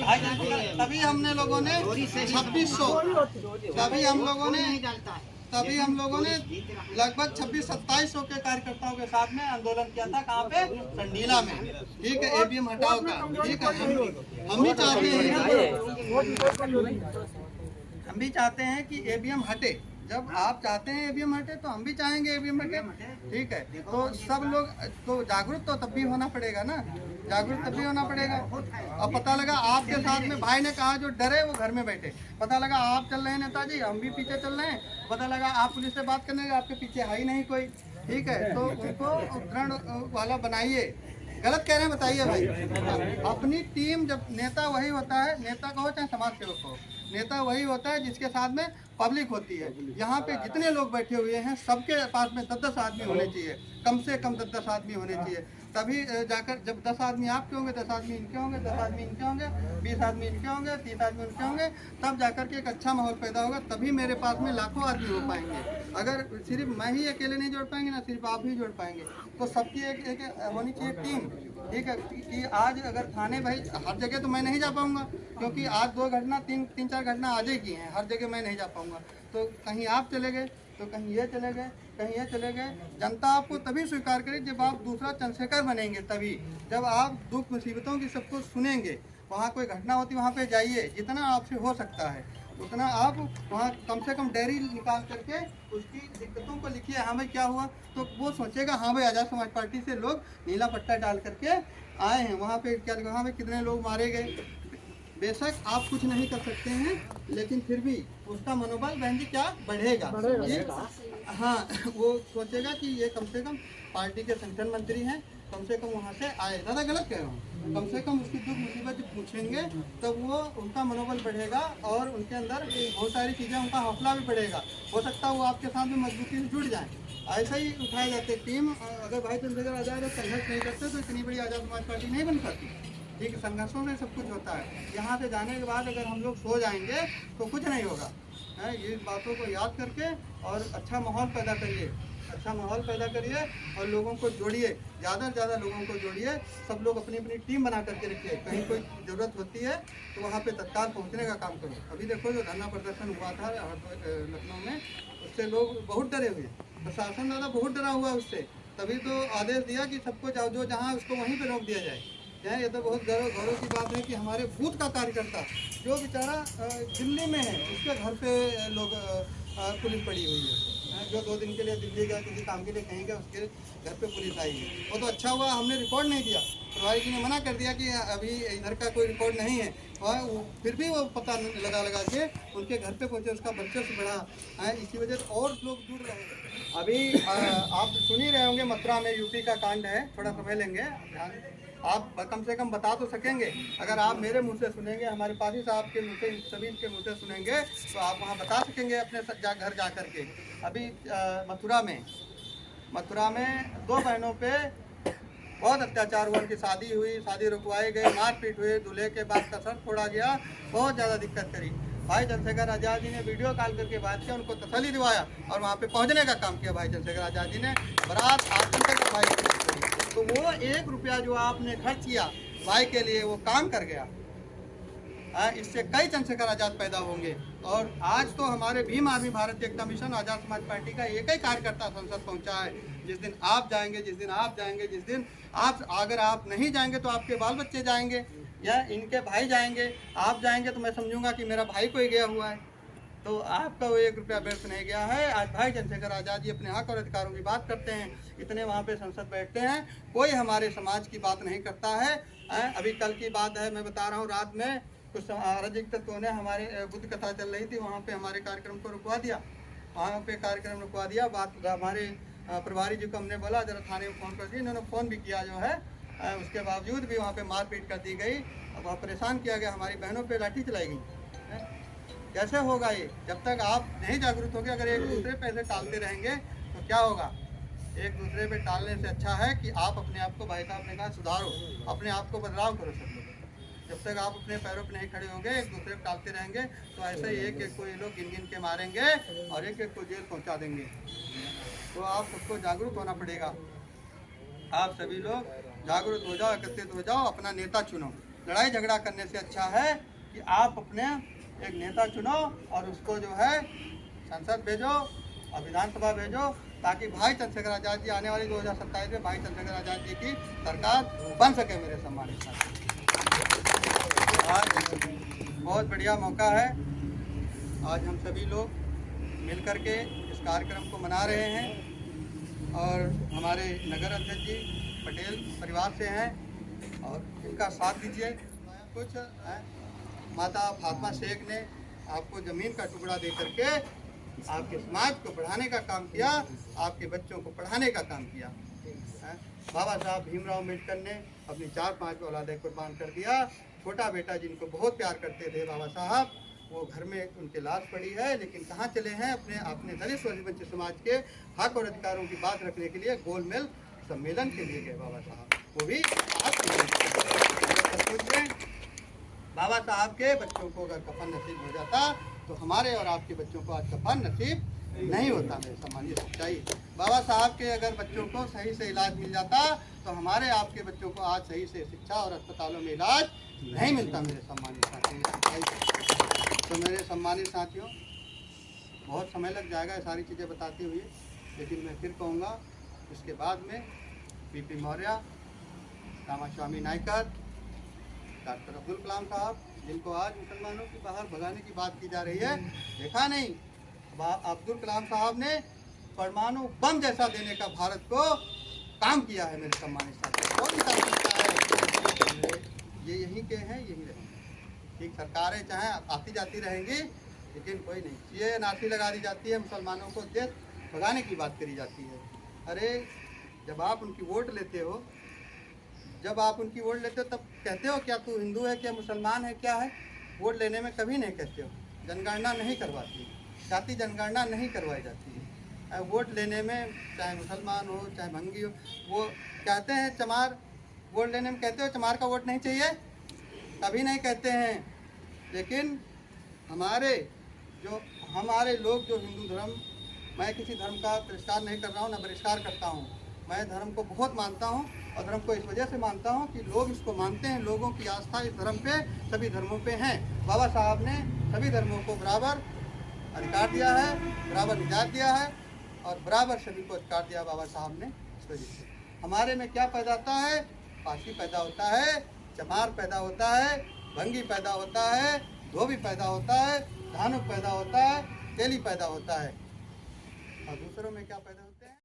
तभी हमने लोगों ने 2600 तभी हम लोगों ने लगभग 26-2700 के कार्यकर्ताओं के साथ में आंदोलन किया था। कहाँ पे? संडीला में। ठीक है, ईवीएम हटाओ का। ठीक है, हम भी चाहते हैं कि ईवीएम हटे। जब आप चाहते हैं ईवीएम हटे तो हम भी चाहेंगे ईवीएम हटे। ठीक है, तो सब लोग तो जागरूक तो तब भी होना पड़ेगा ना, जागरूक तब भी होना पड़ेगा। अब पता लगा आपके साथ में भाई ने कहा जो डरे वो घर में बैठे, पता लगा आप चल रहे हैं नेताजी, हम भी पीछे चल रहे हैं, पता लगा आप पुलिस से बात करने आपके पीछे है ही नहीं कोई। ठीक है, तो उनको दृढ़ वाला बनाइए। गलत कह रहे हैं बताइए भाई। अपनी टीम, जब नेता वही होता है, नेता का हो चाहे समाज सेवक हो, नेता वही होता है जिसके साथ में पब्लिक होती है। यहाँ पे जितने लोग बैठे हुए हैं सबके पास में 10-10 आदमी होने चाहिए, कम से कम 10-10 आदमी होने चाहिए। तभी जाकर जब 10 आदमी आपके होंगे, 10 आदमी इनके होंगे, 10 आदमी इनके होंगे, 20 आदमी इनके होंगे, 30 आदमी उनके होंगे, तब जाकर के एक अच्छा माहौल पैदा होगा। तभी मेरे पास में लाखों आदमी हो पाएंगे। अगर सिर्फ मैं ही अकेले नहीं जोड़ पाएंगे ना, सिर्फ आप ही जोड़ पाएंगे। तो सबकी एक होनी चाहिए टीम। ठीक है, कि आज अगर थाने भाई हर जगह तो मैं नहीं जा पाऊंगा, क्योंकि आज 2 घटना 3-4 घटना आज ही की हैं, हर जगह मैं नहीं जा पाऊंगा। तो कहीं आप चले गए, तो कहीं ये चले गए, कहीं ये चले गए। जनता आपको तभी स्वीकार करे जब आप दूसरा चंद्रशेखर बनेंगे, तभी जब आप दुख मुसीबतों की सबको सुनेंगे। वहाँ कोई घटना होती वहाँ पे जाइए, जितना आपसे हो सकता है उतना आप वहाँ कम से कम डायरी निकाल करके उसकी दिक्कतों को लिखिए। हाँ भाई क्या हुआ, तो वो सोचेगा हाँ भाई आज़ाद समाज पार्टी से लोग नीला पट्टा डाल करके आए हैं, वहाँ पे क्या, वहाँ पे कितने लोग मारे गए। बेशक आप कुछ नहीं कर सकते हैं, लेकिन फिर भी उसका मनोबल बहन जी क्या बढ़ेगा। हाँ, वो सोचेगा कि ये कम से कम पार्टी के संगठन मंत्री हैं, कम से कम वहाँ से आए। ज़्यादा गलत कह रहा हूँ, कम से कम उसकी दुख मुसीबत जब पूछेंगे तब वो उनका मनोबल बढ़ेगा और उनके अंदर बहुत सारी चीज़ें, उनका हौसला भी बढ़ेगा। हो सकता है वो आपके साथ में मजबूती से जुड़ जाएँ। ऐसा ही उठाए जाते टीम। अगर भाई चंद्रशेखर आज़ाद संघर्ष नहीं करते तो इतनी बड़ी आज़ाद समाज पार्टी नहीं बन पाती। ठीक है, संघर्षों में सब कुछ होता है। यहाँ से जाने के बाद अगर हम लोग सो जाएंगे तो कुछ नहीं होगा। ये बातों को याद करके और अच्छा माहौल पैदा करिए, अच्छा माहौल पैदा करिए और लोगों को जोड़िए, ज़्यादा से ज़्यादा लोगों को जोड़िए। सब लोग अपनी अपनी टीम बना करके रखिए। कहीं कोई ज़रूरत होती है तो वहाँ पे तत्काल पहुँचने का काम करो। अभी देखो जो धरना प्रदर्शन हुआ था लखनऊ में, उससे लोग बहुत डरे हुए, प्रशासन ज़्यादा बहुत डरा हुआ उससे। तभी तो आदेश दिया कि सबको जाओ, जो जहाँ उसको वहीं पर रोक दिया जाए। ये तो बहुत गौरव की बात है कि हमारे बूथ का कार्यकर्ता जो बेचारा दिल्ली में है, उसके घर पे लोग पुलिस पड़ी हुई है। जो 2 दिन के लिए दिल्ली गया किसी काम के लिए कहीं गया, उसके घर पे पुलिस आई है। वो तो अच्छा हुआ हमने रिकॉर्ड नहीं दिया, प्रभारी जी ने मना कर दिया कि अभी इधर का कोई रिकॉर्ड नहीं है। और फिर भी वो पता लगा के उनके घर पे पहुँचे, उसका वर्चस्व बढ़ा। इसी वजह से और लोग दूर रहे। अभी आप सुन ही रहे होंगे, मथुरा में यूपी का कांड है। थोड़ा समय लेंगे, आप कम से कम बता तो सकेंगे। अगर आप मेरे मुंह से सुनेंगे, हमारे पासी साहब के मुंह से, सभी के मुंह से सुनेंगे तो आप वहाँ बता सकेंगे अपने घर जा कर के। अभी मथुरा में 2 बहनों पे बहुत अत्याचार हुआ, उनकी शादी हुई, शादी रुकवाई गई, मारपीट हुई, दूल्हे के बाद का सर फोड़ा गया, बहुत ज़्यादा दिक्कत करी। भाई चंद्रशेखर आज़ाद जी ने वीडियो कॉल करके बात किया, उनको तसल्ली दिवाया और वहाँ पे पहुँचने का काम किया। भाई चंद्रशेखर आज़ाद जी ने बारात आतंक भाई, तो वो 1 रुपया जो आपने खर्च किया भाई के लिए, वो काम कर गया। इससे कई चंद्रशेखर आज़ाद पैदा होंगे। और आज तो हमारे भीम आर्मी भारतीय एकता मिशन आज़ाद समाज पार्टी का एक ही कार्यकर्ता संसद पहुंचा है। जिस दिन आप जाएंगे, जिस दिन आप अगर आप नहीं जाएंगे तो आपके बाल बच्चे जाएंगे या इनके भाई जाएंगे। आप जाएंगे तो मैं समझूंगा कि मेरा भाई कोई गया हुआ है। तो आपका वो 1 रुपया व्यर्थ नहीं गया है। आज भाई चंद्रशेखर आज़ाद जी अपने हक और अधिकारों की बात करते हैं, इतने वहाँ पे संसद बैठते हैं, कोई हमारे समाज की बात नहीं करता है। अभी कल की बात है, मैं बता रहा हूँ, रात में कुछ अराजक तत्वों ने हमारे बुद्ध कथा चल रही थी, वहाँ पे हमारे कार्यक्रम को रुकवा दिया। वहाँ पे कार्यक्रम रुकवा दिया। बात हमारे प्रभारी जी को हमने बोला जरा थाने में फ़ोन कर दिया, इन्होंने फ़ोन भी किया जो है, उसके बावजूद भी वहाँ पे मारपीट कर दी गई, वहाँ परेशान किया गया, हमारी बहनों पे लाठी चलाई गई। कैसे होगा ये? जब तक आप नहीं जागरूक होंगे, अगर एक दूसरे पे ऐसे टालते रहेंगे तो क्या होगा? एक दूसरे पे टालने से अच्छा है कि आप अपने आप को, भाई साहब ने कहा, सुधारो, अपने आप को बदलाव करो सब लोग। जब तक आप अपने पैरों पे नहीं खड़े होंगे, एक दूसरे पे टालते रहेंगे तो ऐसे ही एक एक को ये लोग गिन गिन के मारेंगे और एक एक को जेल पहुंचा देंगे। तो आप सबको जागरूक होना पड़ेगा। आप सभी लोग जागरूक हो जाओ, एकत्रित हो जाओ, अपना नेता चुनो। लड़ाई झगड़ा करने से अच्छा है कि आप अपने एक नेता चुनो और उसको जो है संसद भेजो और विधानसभा भेजो, ताकि भाई चंद्रशेखर आज़ाद जी आने वाली 2027 में भाई चंद्रशेखर आज़ाद जी की सरकार बन सके। मेरे सम्मानित साथी, आज बहुत बढ़िया मौका है। आज हम सभी लोग मिलकर के इस कार्यक्रम को मना रहे हैं और हमारे नगर अध्यक्ष जी पटेल परिवार से हैं और इनका साथ दीजिए। कुछ माता फातिमा शेख ने आपको ज़मीन का टुकड़ा दे करके आपके समाज को बढ़ाने का काम किया, आपके बच्चों को पढ़ाने का काम किया। बाबा साहब भीमराव अम्बेडकर ने अपनी 4-5 औलादें कुर्बान कर दिया। छोटा बेटा जिनको बहुत प्यार करते थे बाबा साहब, वो घर में उनकी लाश पड़ी है, लेकिन कहाँ चले हैं? अपने दलित वंचित समाज के हक और अधिकारों की बात रखने के लिए गोलमेल सम्मेलन के लिए गए बाबा साहब, वो भी बाबा साहब के बच्चों को अगर कफन नसीब हो जाता तो हमारे और आपके बच्चों को आज कफन नसीब नहीं होता। मेरे सम्मानीय सच्चाई, बाबा साहब के अगर बच्चों को सही से इलाज मिल जाता तो हमारे आपके बच्चों को आज सही से शिक्षा और अस्पतालों में इलाज नहीं मिलता। मेरे सम्मानित साथियों, तो मेरे सम्मानित साथियों, बहुत समय लग जाएगा ये सारी चीज़ें बताते हुए, लेकिन मैं फिर कहूँगा इसके बाद में पीपी मौर्य, रामास्वामी नायकर, डॉक्टर अब्दुल कलाम साहब, जिनको आज मुसलमानों की बाहर भगाने की बात की जा रही है, देखा नहीं अब्दुल कलाम साहब ने परमाणु बम जैसा देने का भारत को काम किया है। मेरे सम्मानित साथियों, बहुत काम किया है। ये यहीं के हैं, यहीं रहेंगे। ठीक, सरकारें चाहे आती जाती रहेंगी, लेकिन कोई नहीं। ये नासी लगा दी जाती है, मुसलमानों को देश भगाने की बात करी जाती है। अरे जब आप उनकी वोट लेते हो, तब कहते हो क्या तू हिंदू है, क्या मुसलमान है, क्या है? वोट लेने में कभी नहीं कहते हो। जनगणना नहीं करवाती, जाति जनगणना नहीं करवाई जाती है। वोट लेने में चाहे मुसलमान हो चाहे भंगी हो, वो कहते हैं चमार, वोट लेने में कहते हो चमार का वोट नहीं चाहिए, कभी नहीं कहते हैं। लेकिन हमारे लोग जो हिंदू धर्म, मैं किसी धर्म का तिरस्कार नहीं कर रहा हूँ, न बहिष्कार करता हूँ। मैं धर्म को बहुत मानता हूँ और धर्म को इस वजह से मानता हूँ कि लोग इसको मानते हैं, लोगों की आस्था इस धर्म पे, सभी धर्मों पे है। बाबा साहब ने सभी धर्मों को बराबर अधिकार दिया है, बराबर निजात दिया है और बराबर सभी को अधिकार दिया बाबा साहब ने। इस वजह से हमारे में क्या पैदा होता है? पासी पैदा होता है, चमार पैदा होता है, भंगी पैदा होता है, धोबी पैदा होता है, धानुक पैदा होता है, तेली पैदा होता है। और दूसरों में क्या पैदा होते हैं?